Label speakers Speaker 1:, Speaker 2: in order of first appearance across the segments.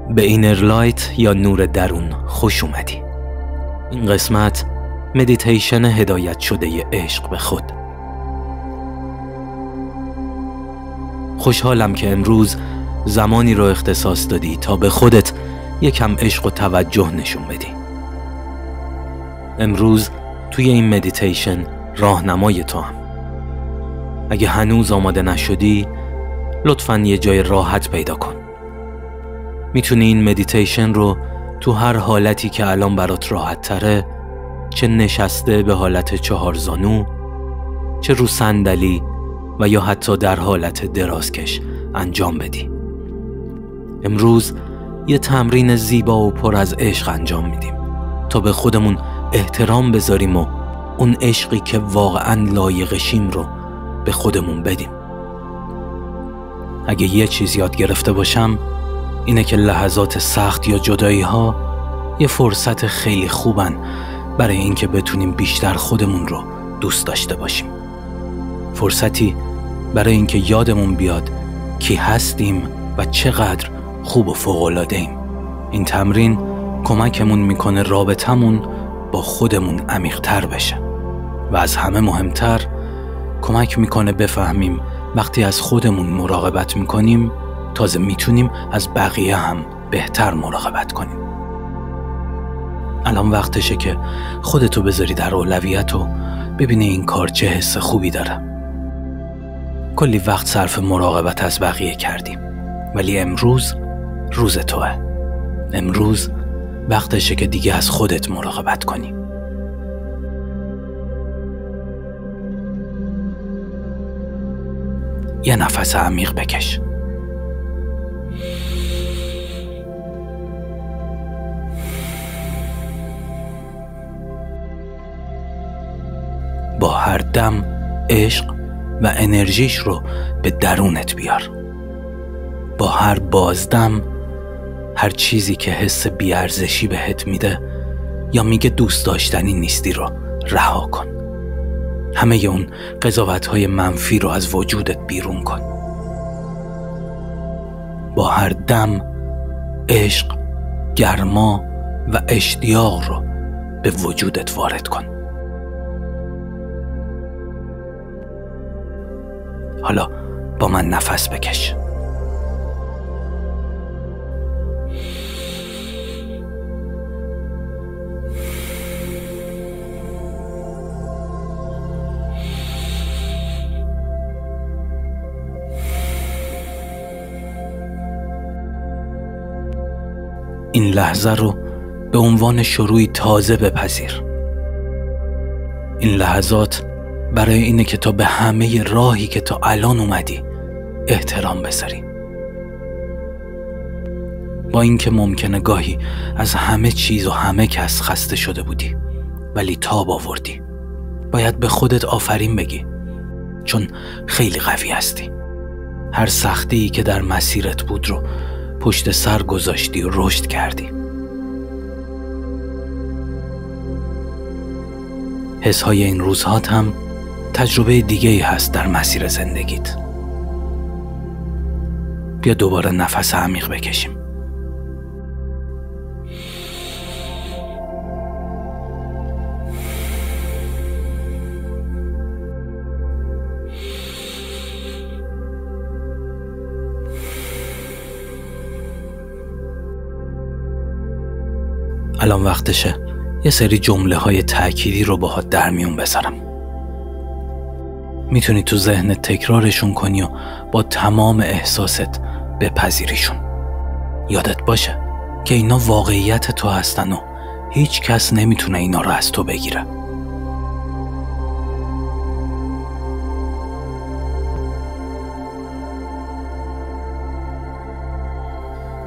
Speaker 1: به اینر لایت یا نور درون خوش اومدی. این قسمت مدیتیشن هدایت شده ی عشق به خود. خوشحالم که امروز زمانی رو اختصاص دادی تا به خودت یکم عشق و توجه نشون بدی. امروز توی این مدیتیشن راهنمای تو هم. اگه هنوز آماده نشدی لطفاً یه جای راحت پیدا کن. میتونی این مدیتیشن رو تو هر حالتی که الان برات راحت تره، چه نشسته به حالت 4 زانو، چه رو صندلی و یا حتی در حالت درازکش انجام بدی. امروز یه تمرین زیبا و پر از عشق انجام میدیم تا به خودمون احترام بذاریم و اون عشقی که واقعاً لایقشیم رو به خودمون بدیم. اگه یه چیز یاد گرفته باشم اینه که لحظات سخت یا جدایی ها یه فرصت خیلی خوبن برای اینکه بتونیم بیشتر خودمون رو دوست داشته باشیم. فرصتی برای اینکه یادمون بیاد کی هستیم و چقدر خوب و فوق‌العاده ایم. این تمرین کمکمون میکنه رابطمون با خودمون عمیق‌تر بشه و از همه مهمتر کمک میکنه بفهمیم وقتی از خودمون مراقبت میکنیم تازه میتونیم از بقیه هم بهتر مراقبت کنیم. الان وقتشه که خودتو بذاری در اولویت و ببینی این کار چه حس خوبی داره. کلی وقت صرف مراقبت از بقیه کردیم، ولی امروز روز توه. امروز وقتشه که دیگه از خودت مراقبت کنی. یه نفس عمیق بکش. با هر دم عشق و انرژیش رو به درونت بیار. با هر بازدم هر چیزی که حس بیارزشی بهت میده یا میگه دوست داشتنی نیستی رو رها کن. همه اون قضاوت‌های منفی رو از وجودت بیرون کن. با هر دم عشق، گرما و اشتیاق رو به وجودت وارد کن. حالا با من نفس بکش. این لحظه رو به عنوان شروعی تازه بپذیر. این لحظات برای اینه که تا به همه راهی که تا الان اومدی احترام بذاری. با اینکه ممکنه گاهی از همه چیز و همه کس خسته شده بودی، ولی تاب آوردی. باید به خودت آفرین بگی، چون خیلی قوی هستی. هر سختی که در مسیرت بود رو پشت سر گذاشتی و رشد کردی. حسهای این روزهات هم تجربه دیگه‌ای هست در مسیر زندگیت. بیا دوباره نفس عمیق بکشیم. الان وقتشه یه سری جمله‌های تأکیدی رو باهات در میون بذارم. میتونی تو ذهنت تکرارشون کنی و با تمام احساست بپذیریشون. یادت باشه که اینا واقعیت تو هستن و هیچ کس نمیتونه اینا رو از تو بگیره.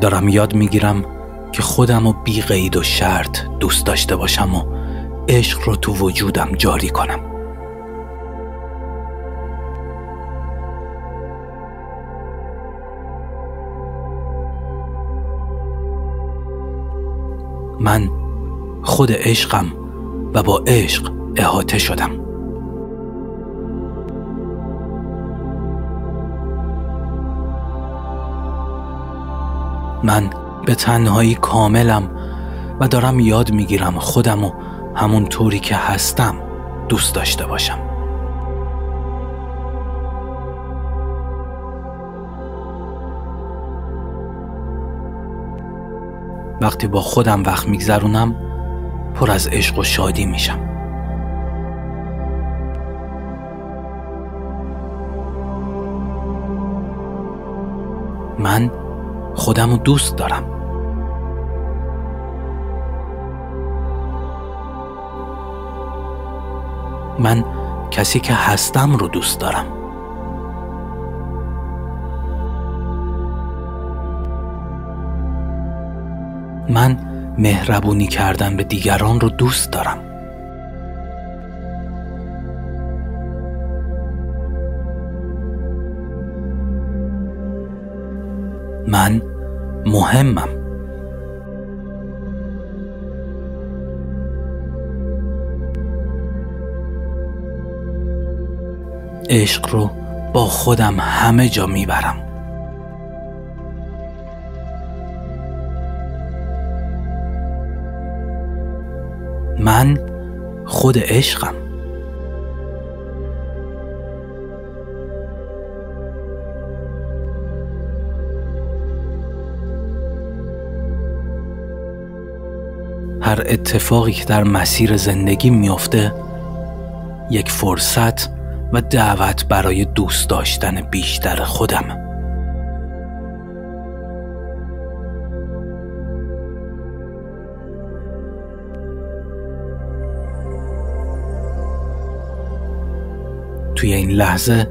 Speaker 1: دارم یاد میگیرم که خودم رو بی قید و شرط دوست داشته باشم و عشق رو تو وجودم جاری کنم. من خود عشقم و با عشق احاطه شدم. من به تنهایی کاملم و دارم یاد میگیرم خودمو همون طوری که هستم دوست داشته باشم. وقتی با خودم وقت میگذرونم پر از عشق و شادی میشم. من خودمو دوست دارم. من کسی که هستم رو دوست دارم. من مهربونی کردن به دیگران رو دوست دارم. من مهمم. عشق رو با خودم همه جا میبرم. من خود عشقم. هر اتفاقی که در مسیر زندگی میفته یک فرصت و دعوت برای دوست داشتن بیشتر خودم. توی این لحظه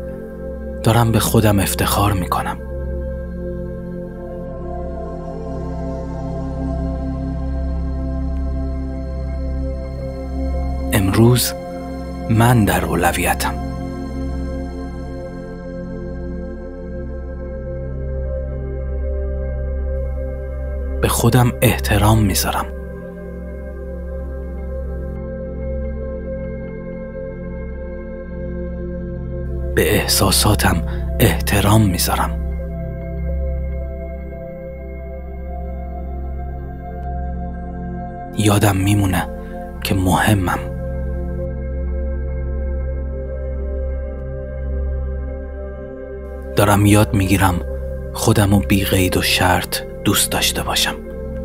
Speaker 1: دارم به خودم افتخار میکنم. امروز من در اولویتم. به خودم احترام میذارم. به احساساتم احترام میذارم. یادم میمونه که مهمم. دارم یاد میگیرم خودمو بی قید و شرط دوست داشته باشم،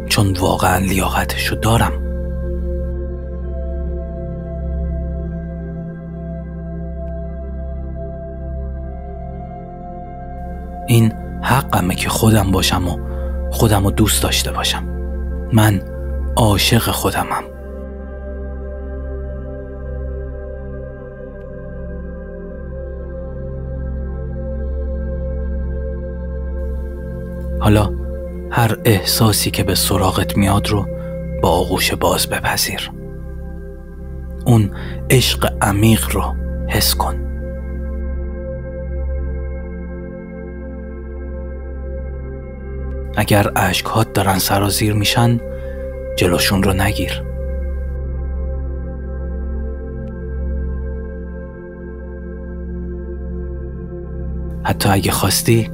Speaker 1: چون واقعا لیاقتشو دارم. این حقمه که خودم باشم و خودمو دوست داشته باشم. من عاشق خودمم. حالا هر احساسی که به سراغت میاد رو با آغوش باز بپذیر. اون عشق عمیق رو حس کن. اگر اشک‌هات دارن سرازیر میشن، جلوشون رو نگیر. حتی اگه خواستی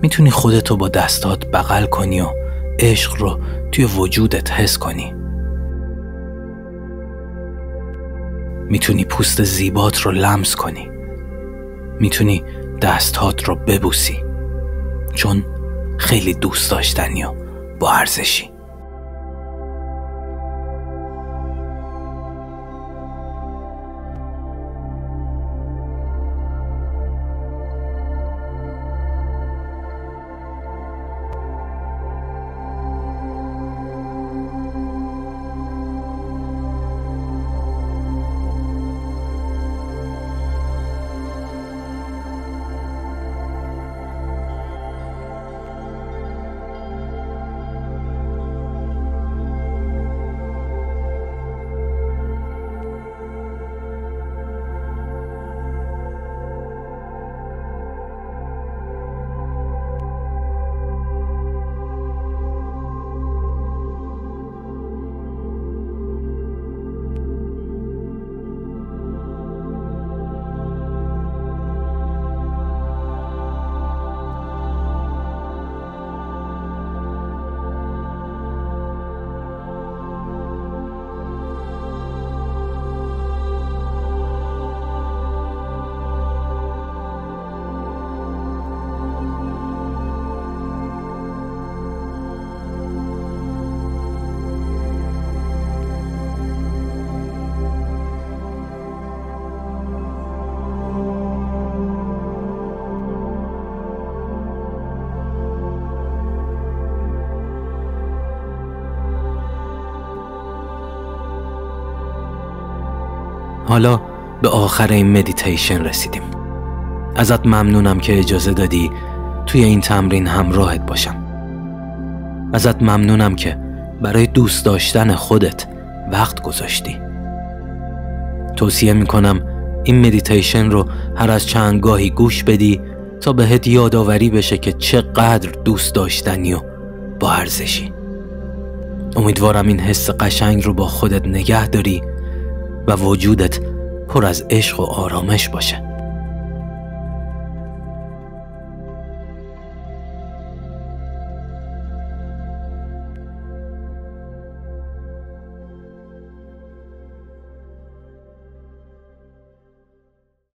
Speaker 1: میتونی خودتو با دستات بغل کنی و عشق رو توی وجودت حس کنی. میتونی پوست زیبات رو لمس کنی. میتونی دستات رو ببوسی، چون خیلی دوست داشتنی و با ارزشی. حالا به آخر این مدیتیشن رسیدیم. ازت ممنونم که اجازه دادی توی این تمرین همراهت باشم. ازت ممنونم که برای دوست داشتن خودت وقت گذاشتی. توصیه میکنم این مدیتیشن رو هر از چند گاهی گوش بدی تا بهت یادآوری بشه که چقدر دوست داشتنی و با ارزشی. امیدوارم این حس قشنگ رو با خودت نگه داری و وجودت پر از عشق و آرامش باشه.